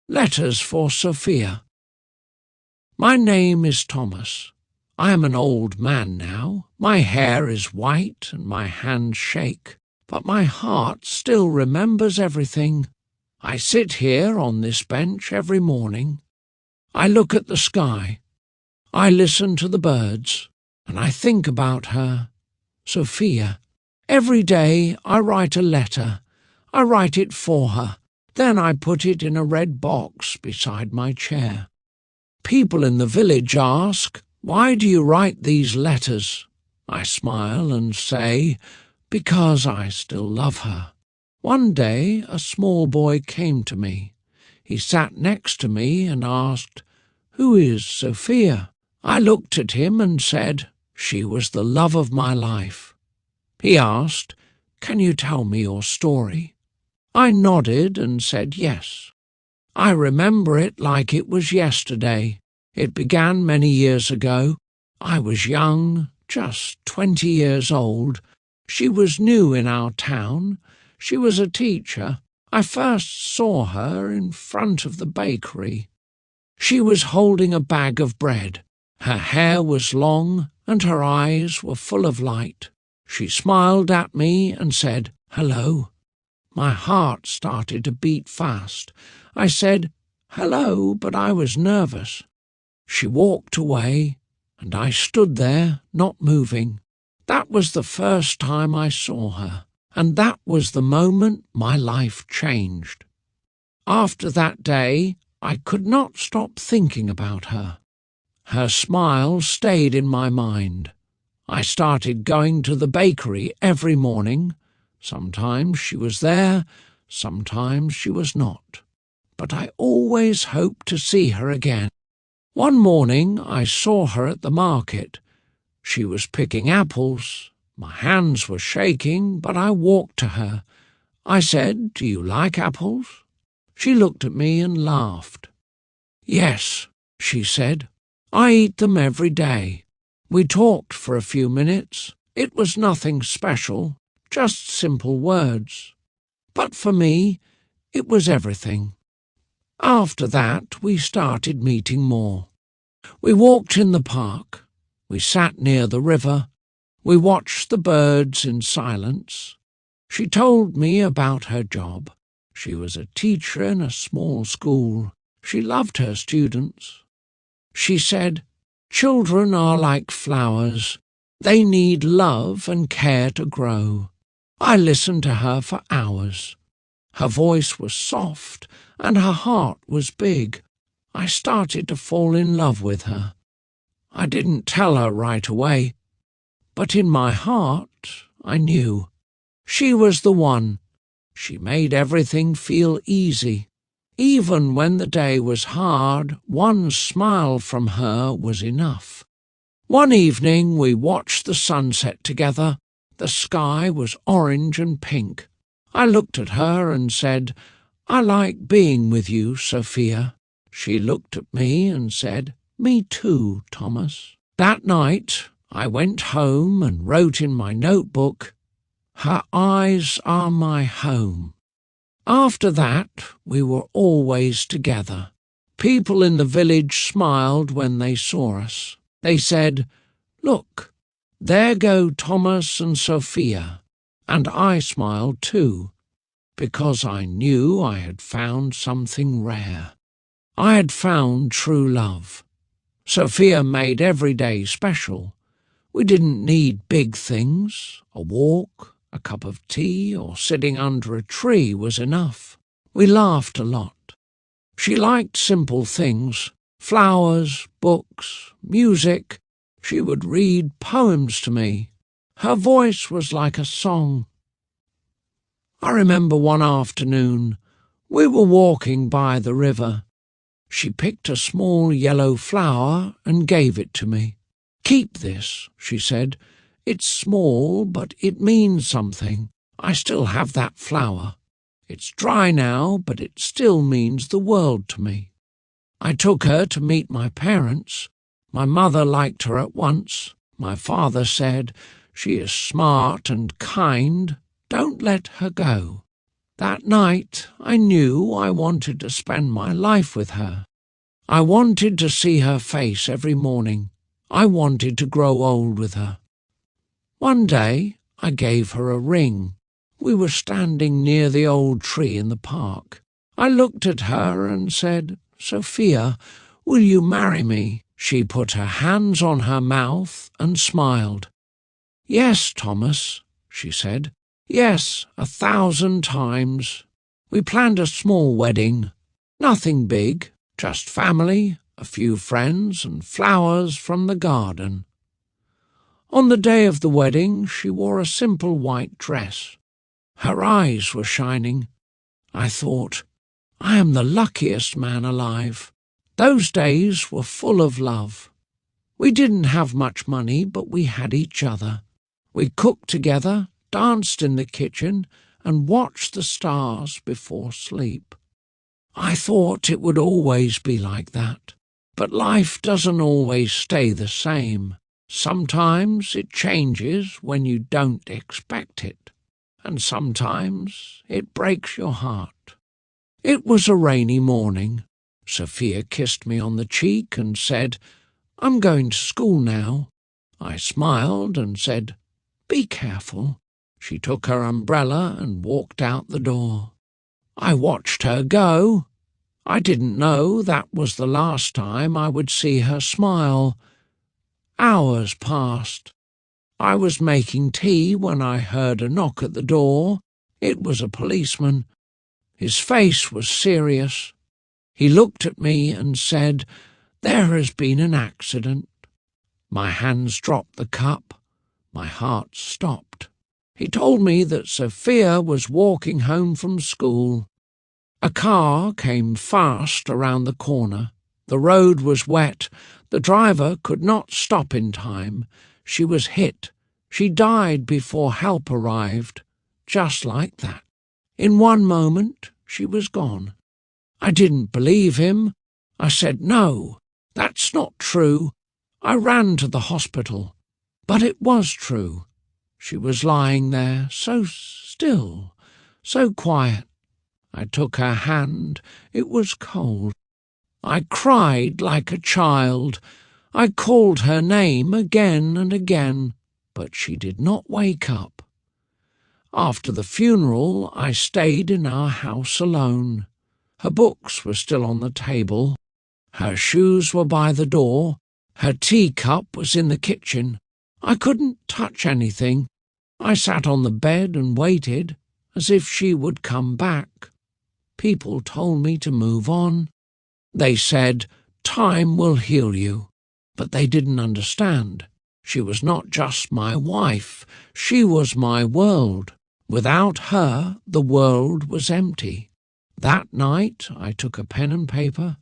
Letters for Sophia. My name is Thomas. I am an old man now. My hair is white and my hands shake, but my heart still remembers everything. I sit here on this bench every morning. I look at the sky. I listen to the birds, and I think about her, Sophia. Every day I write a letter. I write it for her. Then I put it in a red box beside my chair. People in the village ask, "Why do you write these letters?" I smile and say, "Because I still love her." One day a small boy came to me. He sat next to me and asked, "Who is Sophia?" I looked at him and said, "She was the love of my life." He asked, "Can you tell me your story?" I nodded and said yes. I remember it like it was yesterday. It began many years ago. I was young, just 20 years old. She was new in our town. She was a teacher. I first saw her in front of the bakery. She was holding a bag of bread. Her hair was long and her eyes were full of light. She smiled at me and said, "Hello." My heart started to beat fast. I said, "Hello," but I was nervous. She walked away, and I stood there, not moving. That was the first time I saw her, and that was the moment my life changed. After that day, I could not stop thinking about her. Her smile stayed in my mind. I started going to the bakery every morning. Sometimes she was there, sometimes she was not. But I always hoped to see her again. One morning I saw her at the market. She was picking apples. My hands were shaking, but I walked to her. I said, "Do you like apples?" She looked at me and laughed. "Yes," she said, "I eat them every day." We talked for a few minutes. It was nothing special, just simple words. But for me, it was everything. After that, we started meeting more. We walked in the park. We sat near the river. We watched the birds in silence. She told me about her job. She was a teacher in a small school. She loved her students. She said, "Children are like flowers. They need love and care to grow." I listened to her for hours. Her voice was soft and her heart was big. I started to fall in love with her. I didn't tell her right away, but in my heart I knew. She was the one. She made everything feel easy. Even when the day was hard, one smile from her was enough. One evening we watched the sunset together. The sky was orange and pink. I looked at her and said, "I like being with you, Sophia." She looked at me and said, "Me too, Thomas." That night I went home and wrote in my notebook, "Her eyes are my home." After that, we were always together. People in the village smiled when they saw us. They said, "Look, there go Thomas and Sophia." And I smiled too, because I knew I had found something rare. I had found true love. Sophia made every day special. We didn't need big things. A walk, a cup of tea, or sitting under a tree was enough. We laughed a lot. She liked simple things, flowers, books, music. She would read poems to me. Her voice was like a song. I remember one afternoon, we were walking by the river. She picked a small yellow flower and gave it to me. "Keep this," she said. "It's small, but it means something. I still have that flower. It's dry now, but it still means the world to me." I took her to meet my parents. My mother liked her at once. My father said, "She is smart and kind. Don't let her go." That night I knew I wanted to spend my life with her. I wanted to see her face every morning. I wanted to grow old with her. One day I gave her a ring. We were standing near the old tree in the park. I looked at her and said, "Sophia, will you marry me?" She put her hands on her mouth and smiled. "Yes, Thomas," she said. "Yes, 1,000 times." We planned a small wedding. Nothing big, just family, a few friends, and flowers from the garden. On the day of the wedding, she wore a simple white dress. Her eyes were shining. I thought, I am the luckiest man alive. Those days were full of love. We didn't have much money, but we had each other. We cooked together, danced in the kitchen, and watched the stars before sleep. I thought it would always be like that. But life doesn't always stay the same. Sometimes it changes when you don't expect it, and sometimes it breaks your heart. It was a rainy morning. Sophia kissed me on the cheek and said, "I'm going to school now." I smiled and said, "Be careful." She took her umbrella and walked out the door. I watched her go. I didn't know that was the last time I would see her smile. Hours passed. I was making tea when I heard a knock at the door. It was a policeman. His face was serious. He looked at me and said, "There has been an accident." My hands dropped the cup. My heart stopped. He told me that Sophia was walking home from school. A car came fast around the corner. The road was wet. The driver could not stop in time. She was hit. She died before help arrived. Just like that. In one moment, she was gone. I didn't believe him. I said, "No, that's not true." I ran to the hospital. But it was true. She was lying there, so still, so quiet. I took her hand. It was cold. I cried like a child. I called her name again and again, but she did not wake up. After the funeral, I stayed in our house alone. Her books were still on the table. Her shoes were by the door. Her teacup was in the kitchen. I couldn't touch anything. I sat on the bed and waited, as if she would come back. People told me to move on. They said, "Time will heal you." But they didn't understand. She was not just my wife. She was my world. Without her, the world was empty. That night, I took a pen and paper.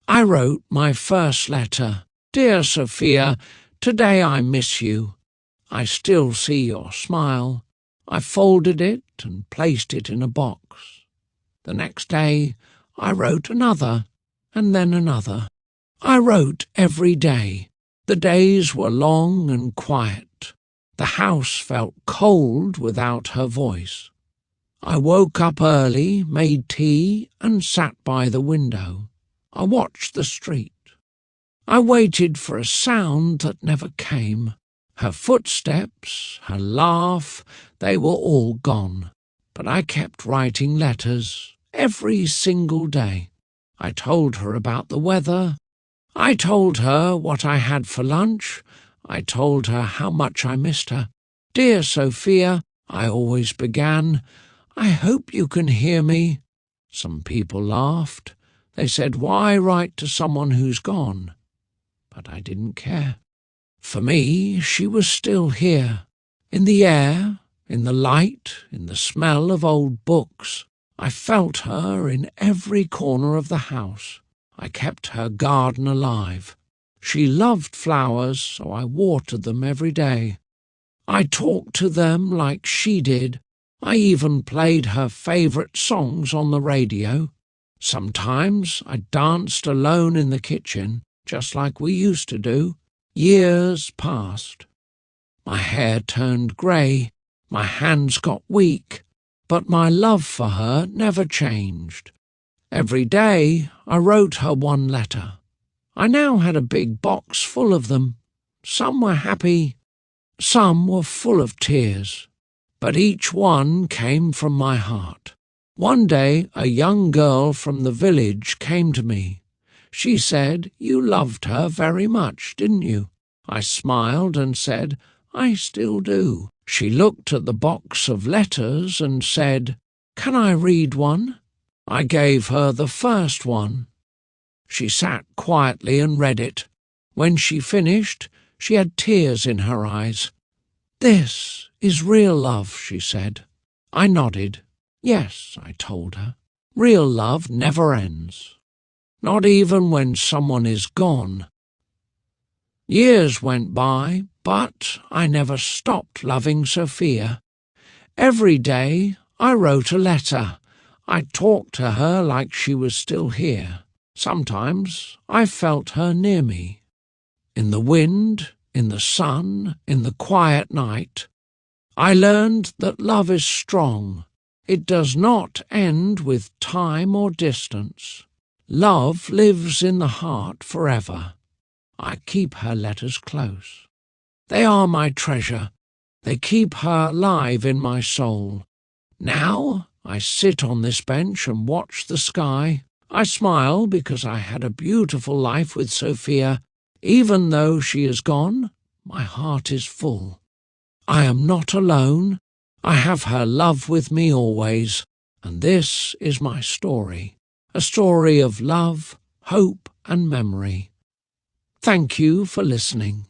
I wrote my first letter. "Dear Sophia, today I miss you. I still see your smile." I folded it and placed it in a box. The next day, I wrote another, and then another. I wrote every day. The days were long and quiet. The house felt cold without her voice. I woke up early, made tea, and sat by the window. I watched the street. I waited for a sound that never came. Her footsteps, her laugh, they were all gone. But I kept writing letters every single day. I told her about the weather. I told her what I had for lunch. I told her how much I missed her. "Dear Sophia," I always began, "I hope you can hear me." Some people laughed. They said, "Why write to someone who's gone?" But I didn't care. For me, she was still here, in the air, in the light, in the smell of old books. I felt her in every corner of the house. I kept her garden alive. She loved flowers, so I watered them every day. I talked to them like she did. I even played her favourite songs on the radio. Sometimes I danced alone in the kitchen, just like we used to do. Years passed. My hair turned grey. My hands got weak. but my love for her never changed. Every day I wrote her one letter. I now had a big box full of them. Some were happy, some were full of tears, but each one came from my heart. One day a young girl from the village came to me. She said, "You loved her very much, didn't you?" I smiled and said, "I still do." She looked at the box of letters and said, "Can I read one?" I gave her the first one. She sat quietly and read it. When she finished, she had tears in her eyes. "This is real love," she said. I nodded. "Yes," I told her. "Real love never ends. Not even when someone is gone." Years went by, but I never stopped loving Sophia. Every day I wrote a letter. I talked to her like she was still here. Sometimes I felt her near me. In the wind, in the sun, in the quiet night, I learned that love is strong. It does not end with time or distance. Love lives in the heart forever. I keep her letters close. They are my treasure. They keep her alive in my soul. Now I sit on this bench and watch the sky. I smile because I had a beautiful life with Sophia. Even though she is gone, my heart is full. I am not alone. I have her love with me always. And this is my story, a story of love, hope and memory. Thank you for listening.